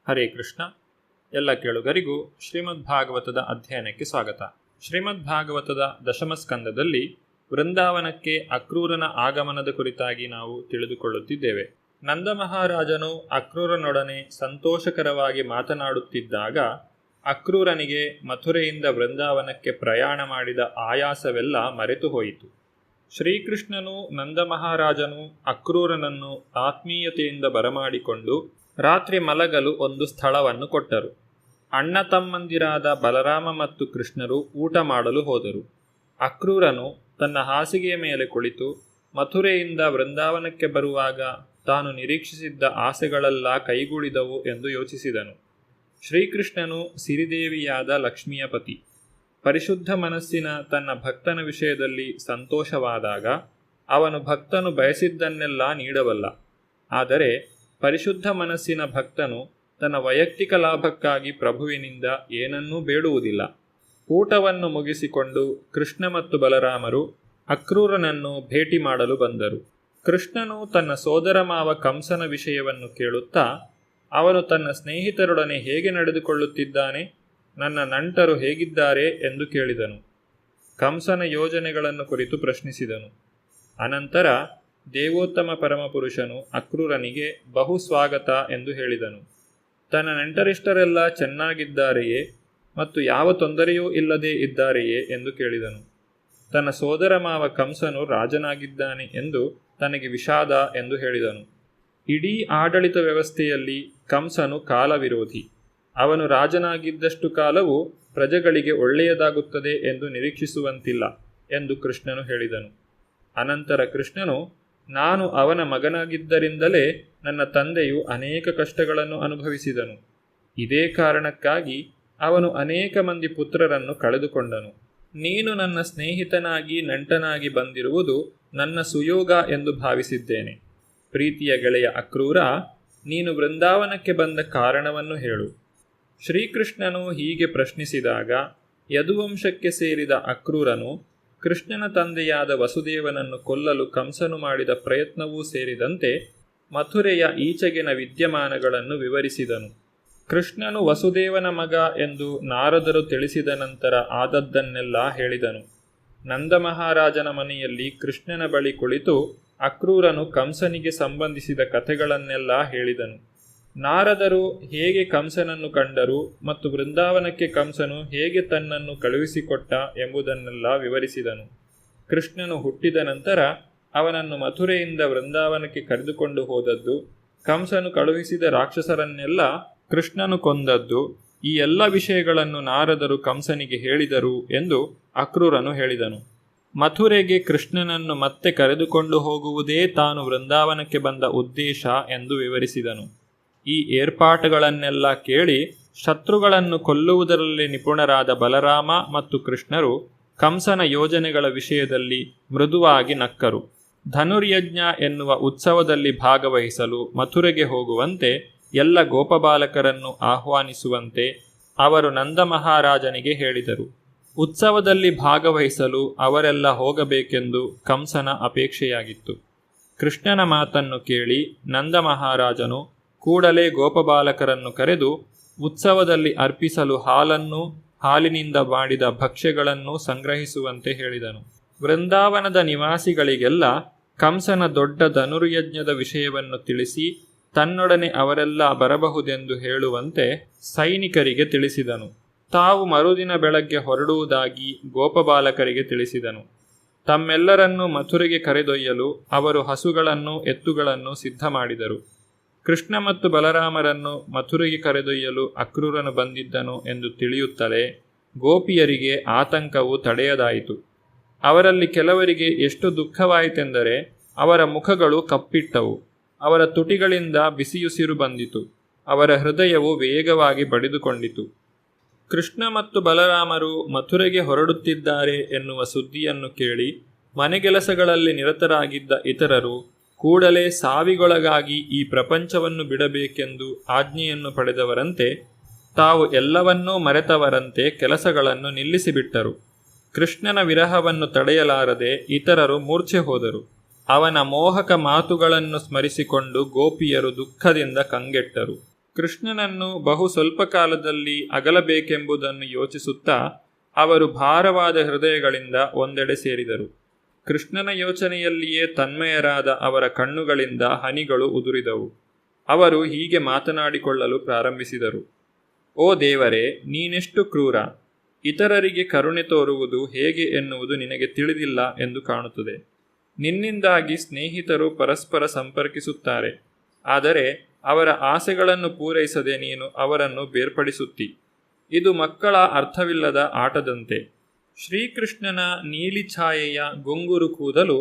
ಹರೇ ಕೃಷ್ಣ. ಎಲ್ಲ ಕೇಳುಗರಿಗೂ ಶ್ರೀಮದ್ ಭಾಗವತದ ಅಧ್ಯಯನಕ್ಕೆ ಸ್ವಾಗತ. ಶ್ರೀಮದ್ ಭಾಗವತದ ದಶಮ ಸ್ಕಂದದಲ್ಲಿ ವೃಂದಾವನಕ್ಕೆ ಅಕ್ರೂರನ ಆಗಮನದ ಕುರಿತಾಗಿ ನಾವು ತಿಳಿದುಕೊಳ್ಳುತ್ತಿದ್ದೇವೆ. ನಂದ ಮಹಾರಾಜನು ಅಕ್ರೂರನೊಡನೆ ಸಂತೋಷಕರವಾಗಿ ಮಾತನಾಡುತ್ತಿದ್ದಾಗ ಅಕ್ರೂರನಿಗೆ ಮಥುರೆಯಿಂದ ವೃಂದಾವನಕ್ಕೆ ಪ್ರಯಾಣ ಮಾಡಿದ ಆಯಾಸವೆಲ್ಲ ಮರೆತು ಹೋಯಿತು. ಶ್ರೀಕೃಷ್ಣನು ನಂದ ಮಹಾರಾಜನು ಅಕ್ರೂರನನ್ನು ಆತ್ಮೀಯತೆಯಿಂದ ಬರಮಾಡಿಕೊಂಡು ರಾತ್ರಿ ಮಲಗಲು ಒಂದು ಸ್ಥಳವನ್ನು ಕೊಟ್ಟರು. ಅಣ್ಣ ತಮ್ಮಂದಿರಾದ ಬಲರಾಮ ಮತ್ತು ಕೃಷ್ಣರು ಊಟ ಮಾಡಲು ಹೋದರು. ಅಕ್ರೂರನು ತನ್ನ ಹಾಸಿಗೆಯ ಮೇಲೆ ಕುಳಿತು ಮಥುರೆಯಿಂದ ವೃಂದಾವನಕ್ಕೆ ಬರುವಾಗ ತಾನು ನಿರೀಕ್ಷಿಸಿದ್ದ ಆಸೆಗಳೆಲ್ಲ ಕೈಗೂಡಿದವು ಎಂದು ಯೋಚಿಸಿದನು. ಶ್ರೀಕೃಷ್ಣನು ಸಿರಿದೇವಿಯಾದ ಲಕ್ಷ್ಮಿಯ ಪತಿ. ಪರಿಶುದ್ಧ ಮನಸ್ಸಿನ ತನ್ನ ಭಕ್ತನ ವಿಷಯದಲ್ಲಿ ಸಂತೋಷವಾದಾಗ ಅವನು ಭಕ್ತನು ಬಯಸಿದ್ದನ್ನೆಲ್ಲ ನೀಡಬಲ್ಲ. ಆದರೆ ಪರಿಶುದ್ಧ ಮನಸ್ಸಿನ ಭಕ್ತನು ತನ್ನ ವೈಯಕ್ತಿಕ ಲಾಭಕ್ಕಾಗಿ ಪ್ರಭುವಿನಿಂದ ಏನನ್ನೂ ಬೇಡುವುದಿಲ್ಲ. ಊಟವನ್ನು ಮುಗಿಸಿಕೊಂಡು ಕೃಷ್ಣ ಮತ್ತು ಬಲರಾಮರು ಅಕ್ರೂರನನ್ನು ಭೇಟಿ ಮಾಡಲು ಬಂದರು. ಕೃಷ್ಣನು ತನ್ನ ಸೋದರ ಮಾವ ಕಂಸನ ವಿಷಯವನ್ನು ಕೇಳುತ್ತಾ, ಅವನು ತನ್ನ ಸ್ನೇಹಿತರೊಡನೆ ಹೇಗೆ ನಡೆದುಕೊಳ್ಳುತ್ತಿದ್ದಾನೆ, ನನ್ನ ನಂಟರು ಹೇಗಿದ್ದಾರೆ ಎಂದು ಕೇಳಿದನು. ಕಂಸನ ಯೋಜನೆಗಳನ್ನು ಕುರಿತು ಪ್ರಶ್ನಿಸಿದನು. ಅನಂತರ ದೇವೋತ್ತಮ ಪರಮಪುರುಷನು ಅಕ್ರೂರನಿಗೆ ಬಹು ಸ್ವಾಗತ ಎಂದು ಹೇಳಿದನು. ತನ್ನ ನೆಂಟರಿಷ್ಟರೆಲ್ಲ ಚೆನ್ನಾಗಿದ್ದಾರೆಯೇ ಮತ್ತು ಯಾವ ತೊಂದರೆಯೂ ಇಲ್ಲದೇ ಇದ್ದಾರೆಯೇ ಎಂದು ಕೇಳಿದನು. ತನ್ನ ಸೋದರ ಮಾವ ಕಂಸನು ರಾಜನಾಗಿದ್ದಾನೆ ಎಂದು ತನಗೆ ವಿಷಾದ ಎಂದು ಹೇಳಿದನು. ಇಡೀ ಆಡಳಿತ ವ್ಯವಸ್ಥೆಯಲ್ಲಿ ಕಂಸನು ಕಾಲವಿರೋಧಿ. ಅವನು ರಾಜನಾಗಿದ್ದಷ್ಟು ಕಾಲವು ಪ್ರಜೆಗಳಿಗೆ ಒಳ್ಳೆಯದಾಗುತ್ತದೆ ಎಂದು ನಿರೀಕ್ಷಿಸುವಂತಿಲ್ಲ ಎಂದು ಕೃಷ್ಣನು ಹೇಳಿದನು. ಅನಂತರ ಕೃಷ್ಣನು, ನಾನು ಅವನ ಮಗನಾಗಿದ್ದರಿಂದಲೇ ನನ್ನ ತಂದೆಯು ಅನೇಕ ಕಷ್ಟಗಳನ್ನು ಅನುಭವಿಸಿದನು. ಇದೇ ಕಾರಣಕ್ಕಾಗಿ ಅವನು ಅನೇಕ ಮಂದಿ ಪುತ್ರರನ್ನು ಕಳೆದುಕೊಂಡನು. ನೀನು ನನ್ನ ಸ್ನೇಹಿತನಾಗಿ ನಂಟನಾಗಿ ಬಂದಿರುವುದು ನನ್ನ ಸುಯೋಗ ಎಂದು ಭಾವಿಸಿದ್ದೇನೆ. ಪ್ರೀತಿಯ ಗೆಳೆಯ ಅಕ್ರೂರ, ನೀನು ವೃಂದಾವನಕ್ಕೆ ಬಂದ ಕಾರಣವನ್ನು ಹೇಳು. ಶ್ರೀಕೃಷ್ಣನು ಹೀಗೆ ಪ್ರಶ್ನಿಸಿದಾಗ ಯದುವಂಶಕ್ಕೆ ಸೇರಿದ ಅಕ್ರೂರನು ಕೃಷ್ಣನ ತಂದೆಯಾದ ವಸುದೇವನನ್ನು ಕೊಲ್ಲಲು ಕಂಸನು ಮಾಡಿದ ಪ್ರಯತ್ನವೂ ಸೇರಿದಂತೆ ಮಥುರೆಯ ಈಚೆಗಿನ ವಿದ್ಯಮಾನಗಳನ್ನು ವಿವರಿಸಿದನು. ಕೃಷ್ಣನು ವಸುದೇವನ ಮಗ ಎಂದು ನಾರದರು ತಿಳಿಸಿದ ನಂತರ ಆದದ್ದನ್ನೆಲ್ಲ ಹೇಳಿದನು. ನಂದ ಮಹಾರಾಜನ ಮನೆಯಲ್ಲಿ ಕೃಷ್ಣನ ಬಳಿ ಕುಳಿತು ಅಕ್ರೂರನು ಕಂಸನಿಗೆ ಸಂಬಂಧಿಸಿದ ಕಥೆಗಳನ್ನೆಲ್ಲ ಹೇಳಿದನು. ನಾರದರು ಹೇಗೆ ಕಂಸನನ್ನು ಕಂಡರು ಮತ್ತು ವೃಂದಾವನಕ್ಕೆ ಕಂಸನು ಹೇಗೆ ತನ್ನನ್ನು ಕಳುಹಿಸಿಕೊಟ್ಟ ಎಂಬುದನ್ನೆಲ್ಲ ವಿವರಿಸಿದನು. ಕೃಷ್ಣನು ಹುಟ್ಟಿದ ನಂತರ ಅವನನ್ನು ಮಥುರೆಯಿಂದ ವೃಂದಾವನಕ್ಕೆ ಕರೆದುಕೊಂಡು ಹೋದದ್ದು, ಕಂಸನು ಕಳುಹಿಸಿದ ರಾಕ್ಷಸರನ್ನೆಲ್ಲ ಕೃಷ್ಣನು ಕೊಂದದ್ದು, ಈ ಎಲ್ಲ ವಿಷಯಗಳನ್ನು ನಾರದರು ಕಂಸನಿಗೆ ಹೇಳಿದರು ಎಂದು ಅಕ್ರೂರನು ಹೇಳಿದನು. ಮಥುರೆಗೆ ಕೃಷ್ಣನನ್ನು ಮತ್ತೆ ಕರೆದುಕೊಂಡು ಹೋಗುವುದೇ ತಾನು ವೃಂದಾವನಕ್ಕೆ ಬಂದ ಉದ್ದೇಶ ಎಂದು ವಿವರಿಸಿದನು. ಈ ಏರ್ಪಾಟುಗಳನ್ನೆಲ್ಲ ಕೇಳಿ ಶತ್ರುಗಳನ್ನು ಕೊಲ್ಲುವುದರಲ್ಲಿ ನಿಪುಣರಾದ ಬಲರಾಮ ಮತ್ತು ಕೃಷ್ಣರು ಕಂಸನ ಯೋಜನೆಗಳ ವಿಷಯದಲ್ಲಿ ಮೃದುವಾಗಿ ನಕ್ಕರು. ಧನುರ್ಯಜ್ಞ ಎನ್ನುವ ಉತ್ಸವದಲ್ಲಿ ಭಾಗವಹಿಸಲು ಮಥುರೆಗೆ ಹೋಗುವಂತೆ ಎಲ್ಲ ಗೋಪಬಾಲಕರನ್ನು ಆಹ್ವಾನಿಸುವಂತೆ ಅವರು ನಂದ ಮಹಾರಾಜನಿಗೆ ಹೇಳಿದರು. ಉತ್ಸವದಲ್ಲಿ ಭಾಗವಹಿಸಲು ಅವರೆಲ್ಲ ಹೋಗಬೇಕೆಂದು ಕಂಸನ ಅಪೇಕ್ಷೆಯಾಗಿತ್ತು. ಕೃಷ್ಣನ ಮಾತನ್ನು ಕೇಳಿ ನಂದ ಮಹಾರಾಜನು ಕೂಡಲೇ ಗೋಪಬಾಲಕರನ್ನು ಕರೆದು ಉತ್ಸವದಲ್ಲಿ ಅರ್ಪಿಸಲು ಹಾಲನ್ನು ಹಾಲಿನಿಂದ ಮಾಡಿದ ಭಕ್ಷ್ಯಗಳನ್ನು ಸಂಗ್ರಹಿಸುವಂತೆ ಹೇಳಿದನು. ವೃಂದಾವನದ ನಿವಾಸಿಗಳಿಗೆಲ್ಲ ಕಂಸನ ದೊಡ್ಡ ಧನುರ್ಯಜ್ಞದ ವಿಷಯವನ್ನು ತಿಳಿಸಿ ತನ್ನೊಡನೆ ಅವರೆಲ್ಲ ಬರಬಹುದೆಂದು ಹೇಳುವಂತೆ ಸೈನಿಕರಿಗೆ ತಿಳಿಸಿದನು. ತಾವು ಮರುದಿನ ಬೆಳಗ್ಗೆ ಹೊರಡುವುದಾಗಿ ಗೋಪಬಾಲಕರಿಗೆ ತಿಳಿಸಿದನು. ತಮ್ಮೆಲ್ಲರನ್ನೂ ಮಥುರೆಗೆ ಕರೆದೊಯ್ಯಲು ಅವರು ಹಸುಗಳನ್ನು ಎತ್ತುಗಳನ್ನು ಸಿದ್ಧ ಮಾಡಿದರು. ಕೃಷ್ಣ ಮತ್ತು ಬಲರಾಮರನ್ನು ಮಥುರೆಗೆ ಕರೆದೊಯ್ಯಲು ಅಕ್ರೂರನು ಬಂದಿದ್ದನು ಎಂದು ತಿಳಿಯುತ್ತಲೇ ಗೋಪಿಯರಿಗೆ ಆತಂಕವು ತಡೆಯದಾಯಿತು. ಅವರಲ್ಲಿ ಕೆಲವರಿಗೆ ಎಷ್ಟು ದುಃಖವಾಯಿತೆಂದರೆ ಅವರ ಮುಖಗಳು ಕಪ್ಪಿಟ್ಟವು, ಅವರ ತುಟಿಗಳಿಂದ ಬಿಸಿಯುಸಿರು ಬಂದಿತು, ಅವರ ಹೃದಯವು ವೇಗವಾಗಿ ಬಡಿದುಕೊಂಡಿತು. ಕೃಷ್ಣ ಮತ್ತು ಬಲರಾಮರು ಮಥುರೆಗೆ ಹೊರಡುತ್ತಿದ್ದಾರೆ ಎನ್ನುವ ಸುದ್ದಿಯನ್ನು ಕೇಳಿ ಮನೆಗೆಲಸಗಳಲ್ಲಿ ನಿರತರಾಗಿದ್ದ ಇತರರು ಕೂಡಲೇ ಸಾವಿಗೊಳಗಾಗಿ ಈ ಪ್ರಪಂಚವನ್ನು ಬಿಡಬೇಕೆಂದು ಆಜ್ಞೆಯನ್ನು ಪಡೆದವರಂತೆ ತಾವು ಎಲ್ಲವನ್ನೂ ಮರೆತವರಂತೆ ಕೆಲಸಗಳನ್ನು ನಿಲ್ಲಿಸಿಬಿಟ್ಟರು. ಕೃಷ್ಣನ ವಿರಹವನ್ನು ತಡೆಯಲಾರದೆ ಇತರರು ಮೂರ್ಛೆ ಹೋದರು. ಅವನ ಮೋಹಕ ಮಾತುಗಳನ್ನು ಸ್ಮರಿಸಿಕೊಂಡು ಗೋಪಿಯರು ದುಃಖದಿಂದ ಕಂಗೆಟ್ಟರು. ಕೃಷ್ಣನನ್ನು ಬಹು ಸ್ವಲ್ಪ ಕಾಲದಲ್ಲಿ ಅಗಲಬೇಕೆಂಬುದನ್ನು ಯೋಚಿಸುತ್ತಾ ಅವರು ಭಾರವಾದ ಹೃದಯಗಳಿಂದ ಒಂದೆಡೆ ಸೇರಿದರು. ಕೃಷ್ಣನ ಯೋಚನೆಯಲ್ಲಿಯೇ ತನ್ಮಯರಾದ ಅವರ ಕಣ್ಣುಗಳಿಂದ ಹನಿಗಳು ಉದುರಿದವು. ಅವರು ಹೀಗೆ ಮಾತನಾಡಿಕೊಳ್ಳಲು ಪ್ರಾರಂಭಿಸಿದರು. ಓ ದೇವರೇ, ನೀನೆಷ್ಟು ಕ್ರೂರ! ಇತರರಿಗೆ ಕರುಣೆ ತೋರುವುದು ಹೇಗೆ ಎನ್ನುವುದು ನಿನಗೆ ತಿಳಿದಿಲ್ಲ ಎಂದು ಕಾಣುತ್ತದೆ. ನಿನ್ನಿಂದಾಗಿ ಸ್ನೇಹಿತರು ಪರಸ್ಪರ ಸಂಪರ್ಕಿಸುತ್ತಾರೆ, ಆದರೆ ಅವರ ಆಸೆಗಳನ್ನು ಪೂರೈಸದೆ ನೀನು ಅವರನ್ನು ಬೇರ್ಪಡಿಸುತ್ತಿ. ಇದು ಮಕ್ಕಳ ಅರ್ಥವಿಲ್ಲದ ಆಟದಂತೆ. ಶ್ರೀಕೃಷ್ಣನ ನೀಲಿ ಛಾಯೆಯ ಗುಂಗುರು ಕೂದಲು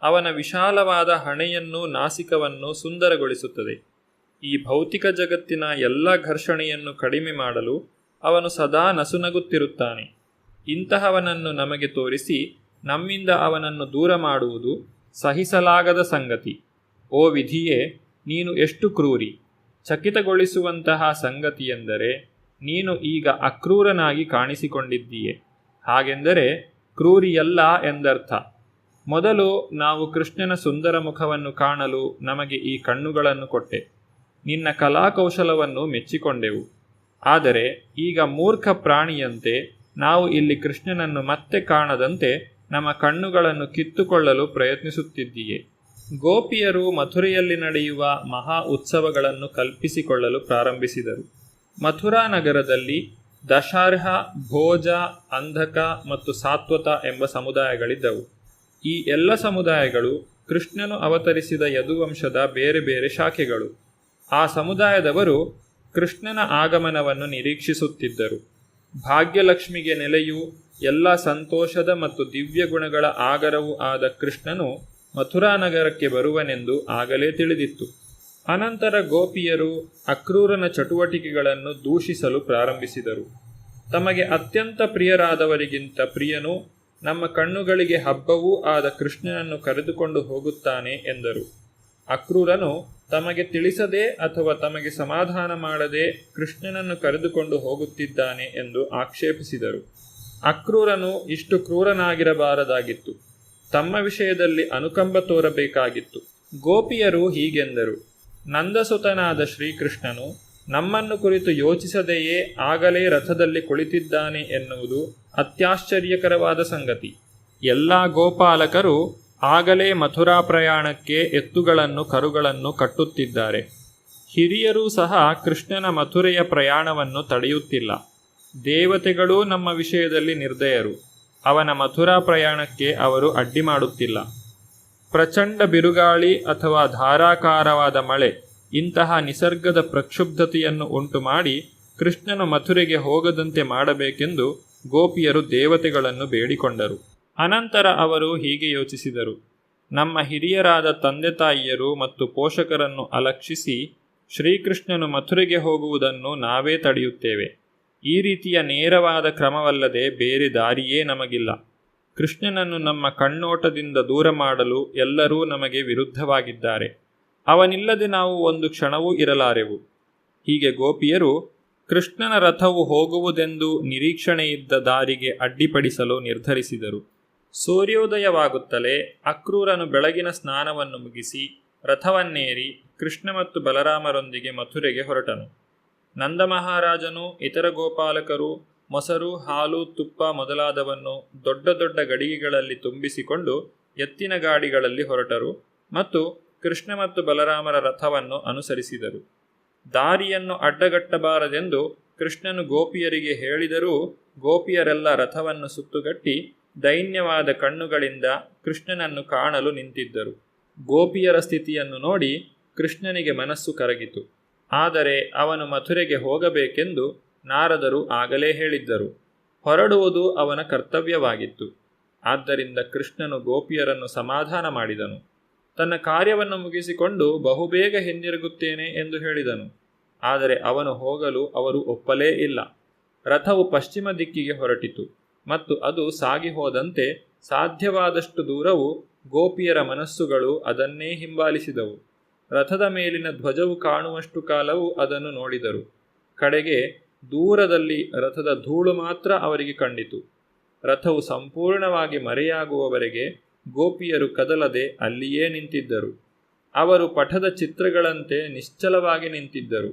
ಅವನ ವಿಶಾಲವಾದ ಹಣೆಯನ್ನು ನಾಸಿಕವನ್ನು ಸುಂದರಗೊಳಿಸುತ್ತದೆ. ಈ ಭೌತಿಕ ಜಗತ್ತಿನ ಎಲ್ಲ ಘರ್ಷಣೆಯನ್ನು ಕಡಿಮೆ ಮಾಡಲು ಅವನು ಸದಾ ನಸುನಗುತ್ತಿರುತ್ತಾನೆ. ಇಂತಹವನನ್ನು ನಮಗೆ ತೋರಿಸಿ ನಮ್ಮಿಂದ ಅವನನ್ನು ದೂರ ಮಾಡುವುದು ಸಹಿಸಲಾಗದ ಸಂಗತಿ. ಓ ವಿಧಿಯೇ, ನೀನು ಎಷ್ಟು ಕ್ರೂರಿ! ಚಕಿತಗೊಳಿಸುವಂತಹ ಸಂಗತಿಯೆಂದರೆ ನೀನು ಈಗ ಅಕ್ರೂರನಾಗಿ ಕಾಣಿಸಿಕೊಂಡಿದ್ದೀಯೆ. ಹಾಗೆಂದರೆ ಕ್ರೂರಿಯಲ್ಲ ಎಂದರ್ಥ. ಮೊದಲು ನಾವು ಕೃಷ್ಣನ ಸುಂದರ ಮುಖವನ್ನು ಕಾಣಲು ನಮಗೆ ಈ ಕಣ್ಣುಗಳನ್ನು ಕೊಟ್ಟೆ. ನಿನ್ನ ಕಲಾಕೌಶಲವನ್ನು ಮೆಚ್ಚಿಕೊಂಡೆವು. ಆದರೆ ಈಗ ಮೂರ್ಖ ಪ್ರಾಣಿಯಂತೆ ನಾವು ಇಲ್ಲಿ ಕೃಷ್ಣನನ್ನು ಮತ್ತೆ ಕಾಣದಂತೆ ನಮ್ಮ ಕಣ್ಣುಗಳನ್ನು ಕಿತ್ತುಕೊಳ್ಳಲು ಪ್ರಯತ್ನಿಸುತ್ತಿದ್ದೀಯೆ. ಗೋಪಿಯರು ಮಥುರೆಯಲ್ಲಿ ನಡೆಯುವ ಮಹಾ ಉತ್ಸವಗಳನ್ನು ಕಲ್ಪಿಸಿಕೊಳ್ಳಲು ಪ್ರಾರಂಭಿಸಿದರು. ಮಥುರಾ ನಗರದಲ್ಲಿ ದಶಾರ್ಹ, ಭೋಜ, ಅಂಧಕ ಮತ್ತು ಸಾತ್ವತ ಎಂಬ ಸಮುದಾಯಗಳಿದ್ದವು. ಈ ಎಲ್ಲ ಸಮುದಾಯಗಳು ಕೃಷ್ಣನು ಅವತರಿಸಿದ ಯದುವಂಶದ ಬೇರೆ ಬೇರೆ ಶಾಖೆಗಳು. ಆ ಸಮುದಾಯದವರು ಕೃಷ್ಣನ ಆಗಮನವನ್ನು ನಿರೀಕ್ಷಿಸುತ್ತಿದ್ದರು. ಭಾಗ್ಯಲಕ್ಷ್ಮಿಗೆ ನೆಲೆಯೂ ಎಲ್ಲ ಸಂತೋಷದ ಮತ್ತು ದಿವ್ಯ ಗುಣಗಳ ಆಗರವೂ ಆದ ಕೃಷ್ಣನು ಮಥುರಾ ನಗರಕ್ಕೆ ಬರುವನೆಂದು ಆಗಲೇ ತಿಳಿದಿತ್ತು. ಅನಂತರ ಗೋಪಿಯರು ಅಕ್ರೂರನ ಚಟುವಟಿಕೆಗಳನ್ನು ದೂಷಿಸಲು ಪ್ರಾರಂಭಿಸಿದರು. ತಮಗೆ ಅತ್ಯಂತ ಪ್ರಿಯರಾದವರಿಗಿಂತ ಪ್ರಿಯನೂ ನಮ್ಮ ಕಣ್ಣುಗಳಿಗೆ ಹಬ್ಬವೂ ಆದ ಕೃಷ್ಣನನ್ನು ಕರೆದುಕೊಂಡು ಹೋಗುತ್ತಾನೆ ಎಂದರು. ಅಕ್ರೂರನು ತಮಗೆ ತಿಳಿಸದೆ ಅಥವಾ ತಮಗೆ ಸಮಾಧಾನ ಮಾಡದೆ ಕೃಷ್ಣನನ್ನು ಕರೆದುಕೊಂಡು ಹೋಗುತ್ತಿದ್ದಾನೆ ಎಂದು ಆಕ್ಷೇಪಿಸಿದರು. ಅಕ್ರೂರನು ಇಷ್ಟು ಕ್ರೂರನಾಗಿರಬಾರದಾಗಿತ್ತು. ತಮ್ಮ ವಿಷಯದಲ್ಲಿ ಅನುಕಂಪ ತೋರಬೇಕಾಗಿತ್ತು. ಗೋಪಿಯರು ಹೀಗೆಂದರು: ನಂದಸುತನಾದ ಶ್ರೀಕೃಷ್ಣನು ನಮ್ಮನ್ನು ಕುರಿತು ಯೋಚಿಸದೆಯೇ ಆಗಲೇ ರಥದಲ್ಲಿ ಕುಳಿತಿದ್ದಾನೆ ಎನ್ನುವುದು ಅತ್ಯಾಶ್ಚರ್ಯಕರವಾದ ಸಂಗತಿ. ಎಲ್ಲ ಗೋಪಾಲಕರು ಆಗಲೇ ಮಥುರಾ ಪ್ರಯಾಣಕ್ಕೆ ಎತ್ತುಗಳನ್ನು ಕರುಗಳನ್ನು ಕಟ್ಟುತ್ತಿದ್ದಾರೆ. ಹಿರಿಯರೂ ಸಹ ಕೃಷ್ಣನ ಮಥುರೆಯ ಪ್ರಯಾಣವನ್ನು ತಡೆಯುತ್ತಿಲ್ಲ. ದೇವತೆಗಳೂ ನಮ್ಮ ವಿಷಯದಲ್ಲಿ ನಿರ್ದಯರು. ಅವನ ಮಥುರಾ ಪ್ರಯಾಣಕ್ಕೆ ಅವರು ಅಡ್ಡಿ ಮಾಡುತ್ತಿಲ್ಲ. ಪ್ರಚಂಡ ಬಿರುಗಾಳಿ ಅಥವಾ ಧಾರಾಕಾರವಾದ ಮಳೆ ಇಂತಹ ನಿಸರ್ಗದ ಪ್ರಕ್ಷುಬ್ಧತೆಯನ್ನು ಉಂಟು ಮಾಡಿ ಕೃಷ್ಣನು ಮಥುರೆಗೆ ಹೋಗದಂತೆ ಮಾಡಬೇಕೆಂದು ಗೋಪಿಯರು ದೇವತೆಗಳನ್ನು ಬೇಡಿಕೊಂಡರು. ಅನಂತರ ಅವರು ಹೀಗೆ ಯೋಚಿಸಿದರು: ನಮ್ಮ ಹಿರಿಯರಾದ ತಂದೆ ತಾಯಿಯರು ಮತ್ತು ಪೋಷಕರನ್ನು ಅಲಕ್ಷಿಸಿ ಶ್ರೀಕೃಷ್ಣನು ಮಥುರೆಗೆ ಹೋಗುವುದನ್ನು ನಾವೇ ತಡೆಯುತ್ತೇವೆ. ಈ ರೀತಿಯ ನೇರವಾದ ಕ್ರಮವಲ್ಲದೆ ಬೇರೆ ದಾರಿಯೇ ನಮಗಿಲ್ಲ. ಕೃಷ್ಣನನ್ನು ನಮ್ಮ ಕಣ್ಣೋಟದಿಂದ ದೂರ ಮಾಡಲು ಎಲ್ಲರೂ ನಮಗೆ ವಿರುದ್ಧವಾಗಿದ್ದಾರೆ. ಅವನಿಲ್ಲದೆ ನಾವು ಒಂದು ಕ್ಷಣವೂ ಇರಲಾರೆವು. ಹೀಗೆ ಗೋಪಿಯರು ಕೃಷ್ಣನ ರಥವು ಹೋಗುವುದೆಂದು ನಿರೀಕ್ಷಣೆಯಿದ್ದ ದಾರಿಗೆ ಅಡ್ಡಿಪಡಿಸಲು ನಿರ್ಧರಿಸಿದರು. ಸೂರ್ಯೋದಯವಾಗುತ್ತಲೇ ಅಕ್ರೂರನು ಬೆಳಗಿನ ಸ್ನಾನವನ್ನು ಮುಗಿಸಿ ರಥವನ್ನೇರಿ ಕೃಷ್ಣ ಮತ್ತು ಬಲರಾಮರೊಂದಿಗೆ ಮಥುರೆಗೆ ಹೊರಟನು. ನಂದಮಹಾರಾಜನು ಇತರ ಗೋಪಾಲಕರು ಮೊಸರು, ಹಾಲು, ತುಪ್ಪ ಮೊದಲಾದವನ್ನು ದೊಡ್ಡ ದೊಡ್ಡ ಗಡಿಗೆಗಳಲ್ಲಿ ತುಂಬಿಸಿಕೊಂಡು ಎತ್ತಿನ ಗಾಡಿಗಳಲ್ಲಿ ಹೊರಟರು ಮತ್ತು ಕೃಷ್ಣ ಮತ್ತು ಬಲರಾಮರ ರಥವನ್ನು ಅನುಸರಿಸಿದರು. ದಾರಿಯನ್ನು ಅಡ್ಡಗಟ್ಟಬಾರದೆಂದು ಕೃಷ್ಣನು ಗೋಪಿಯರಿಗೆ ಹೇಳಿದರೂ ಗೋಪಿಯರೆಲ್ಲ ರಥವನ್ನು ಸುತ್ತುಗಟ್ಟಿ ದೈನ್ಯವಾದ ಕಣ್ಣುಗಳಿಂದ ಕೃಷ್ಣನನ್ನು ಕಾಣಲು ನಿಂತಿದ್ದರು. ಗೋಪಿಯರ ಸ್ಥಿತಿಯನ್ನು ನೋಡಿ ಕೃಷ್ಣನಿಗೆ ಮನಸ್ಸು ಕರಗಿತು. ಆದರೆ ಅವನು ಮಥುರೆಗೆ ಹೋಗಬೇಕೆಂದು ನಾರದರು ಆಗಲೇ ಹೇಳಿದ್ದರು. ಹೊರಡುವುದು ಅವನ ಕರ್ತವ್ಯವಾಗಿತ್ತು. ಆದ್ದರಿಂದ ಕೃಷ್ಣನು ಗೋಪಿಯರನ್ನು ಸಮಾಧಾನ ಮಾಡಿದನು. ತನ್ನ ಕಾರ್ಯವನ್ನು ಮುಗಿಸಿಕೊಂಡು ಬಹುಬೇಗ ಹಿಂದಿರುಗುತ್ತೇನೆ ಎಂದು ಹೇಳಿದನು. ಆದರೆ ಅವನು ಹೋಗಲು ಅವರು ಒಪ್ಪಲೇ ಇಲ್ಲ. ರಥವು ಪಶ್ಚಿಮ ದಿಕ್ಕಿಗೆ ಹೊರಟಿತು ಮತ್ತು ಅದು ಸಾಗಿ ಹೋದಂತೆ ಸಾಧ್ಯವಾದಷ್ಟು ದೂರವು ಗೋಪಿಯರ ಮನಸ್ಸುಗಳು ಅದನ್ನೇ ಹಿಂಬಾಲಿಸಿದವು. ರಥದ ಮೇಲಿನ ಧ್ವಜವು ಕಾಣುವಷ್ಟು ಕಾಲವು ಅದನ್ನು ನೋಡಿದರು. ಕಡೆಗೆ ದೂರದಲ್ಲಿ ರಥದ ಧೂಳು ಮಾತ್ರ ಅವರಿಗೆ ಕಂಡಿತು. ರಥವು ಸಂಪೂರ್ಣವಾಗಿ ಮರೆಯಾಗುವವರೆಗೆ ಗೋಪಿಯರು ಕದಲದೆ ಅಲ್ಲಿಯೇ ನಿಂತಿದ್ದರು. ಅವರು ಪಟದ ಚಿತ್ರಗಳಂತೆ ನಿಶ್ಚಲವಾಗಿ ನಿಂತಿದ್ದರು.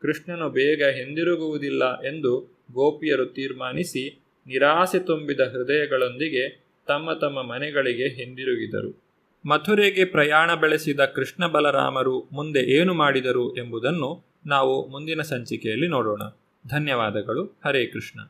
ಕೃಷ್ಣನು ಬೇಗ ಹಿಂದಿರುಗುವುದಿಲ್ಲ ಎಂದು ಗೋಪಿಯರು ತೀರ್ಮಾನಿಸಿ ನಿರಾಸೆ ತುಂಬಿದ ಹೃದಯಗಳೊಂದಿಗೆ ತಮ್ಮ ತಮ್ಮ ಮನೆಗಳಿಗೆ ಹಿಂದಿರುಗಿದರು. ಮಥುರೆಗೆ ಪ್ರಯಾಣ ಬೆಳೆಸಿದ ಕೃಷ್ಣ ಬಲರಾಮರು ಮುಂದೆ ಏನು ಮಾಡಿದರು ಎಂಬುದನ್ನು ನಾವು ಮುಂದಿನ ಸಂಚಿಕೆಯಲ್ಲಿ ನೋಡೋಣ. ಧನ್ಯವಾದಗಳು. ಹರೇ ಕೃಷ್ಣ.